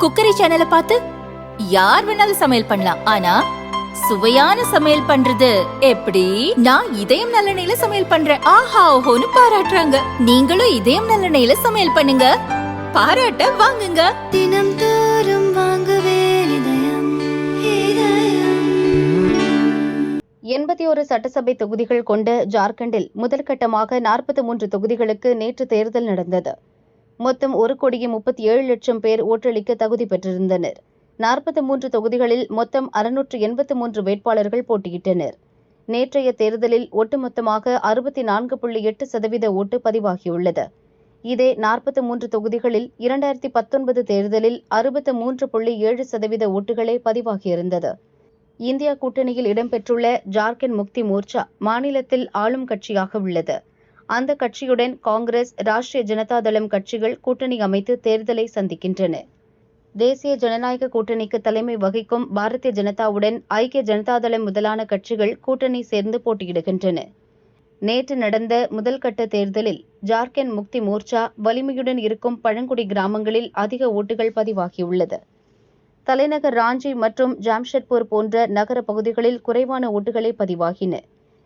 Cookery சேனலை பார்த்து யார் வேணாலும் சமையல் பண்ணலாம். ஆனா சுவையான சமையல் பண்றது எப்படி? நான் இதயம் நல்லெண்ணெயில சமையல் பண்றேன். ஆஹா ஓஹோன்னு பாராட்டுறாங்க. நீங்களும் இதயம் நல்லெண்ணெயில சமையல் பண்ணுங்க, பாராட்ட வாங்குங்க. தினம் தோறும் வாங்குவே இதயம். 81 சட்டசபை தொகுதிகள் கொண்ட ஜார்க்கண்டில் முதற்கட்டமாக 43 தொகுதிகளுக்கு நேற்று தேர்தல் நடந்தது. மொத்தம் 1,37,00,000 பேர் ஓட்டளிக்க தகுதி பெற்றிருந்தனர். 43 தொகுதிகளில் மொத்தம் 683 வேட்பாளர்கள் போட்டியிட்டனர். நேற்றைய தேர்தலில் ஒட்டுமொத்தமாக 64.8% ஓட்டு பதிவாகியுள்ளது. இதே 43 தொகுதிகளில் 2019 தேர்தலில் 63.7% ஓட்டுகளே பதிவாகியிருந்தது. இந்தியா கூட்டணியில் இடம்பெற்றுள்ள ஜார்க்கண்ட் முக்தி மோர்ச்சா மாநிலத்தில் ஆளும் கட்சியாக உள்ளது. அந்த கட்சியுடன் காங்கிரஸ், ராஷ்டிரிய ஜனதா தளம் கட்சிகள் கூட்டணி அமைத்து தேர்தலை சந்திக்கின்றன. தேசிய ஜனநாயக கூட்டணிக்கு தலைமை வகிக்கும் பாரதிய ஜனதாவுடன் ஐக்கிய ஜனதாதளம் முதலான கட்சிகள் கூட்டணி சேர்ந்து போட்டியிடுகின்றன. நேற்று நடந்த முதல்கட்ட தேர்தலில் ஜார்க்கண்ட் முக்தி மோர்ச்சா வலிமையுடன் இருக்கும் பழங்குடி கிராமங்களில் அதிக ஓட்டுகள் பதிவாகியுள்ளது. தலைநகர் ராஞ்சி மற்றும் ஜாம்ஷெட்பூர் போன்ற நகர பகுதிகளில் குறைவான ஓட்டுகளே பதிவாகின.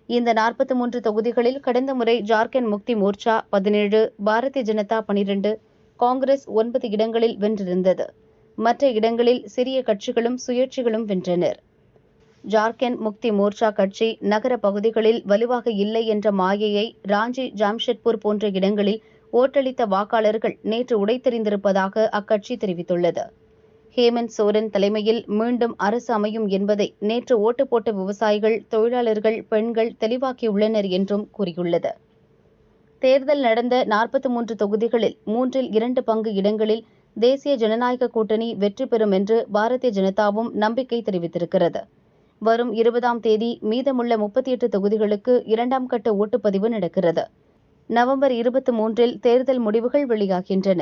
இந்த 43 தொகுதிகளில் கடந்த முறை ஜார்க்கண்ட் முக்தி மோர்ச்சா 17, பாரதிய ஜனதா 12, காங்கிரஸ் 9 இடங்களில் வென்றிருந்தது. மற்ற இடங்களில் சிறிய கட்சிகளும் சுயேட்சைகளும் வென்றனர். ஜார்க்கண்ட் முக்தி மோர்ச்சா கட்சி நகர பகுதிகளில் வலுவாக இல்லை என்ற மாயையை ராஞ்சி, ஜாம்ஷெட்பூர் போன்ற இடங்களில் ஓட்டளித்த வாக்காளர்கள் நேற்று உடைத்தெறிந்திருப்பதாக அக்கட்சி தெரிவித்துள்ளது. ஹேமந்த் சோரன் தலைமையில் மீண்டும் அரசு அமையும் என்பதை நேற்று ஓட்டு போட்ட விவசாயிகள், தொழிலாளர்கள், பெண்கள் தெளிவாக்கியுள்ளனர் என்றும் கூறியுள்ளது. தேர்தல் நடந்த 43 தொகுதிகளில் 2 பங்கு இடங்களில் தேசிய ஜனநாயக கூட்டணி வெற்றி பெறும் என்று பாரதிய ஜனதாவும் நம்பிக்கை தெரிவித்திருக்கிறது. வரும் 20ஆம் தேதி மீதமுள்ள 38 தொகுதிகளுக்கு 2ஆம் கட்ட ஓட்டுப்பதிவு நடக்கிறது. நவம்பர் 23இல் தேர்தல் முடிவுகள் வெளியாகின்றன.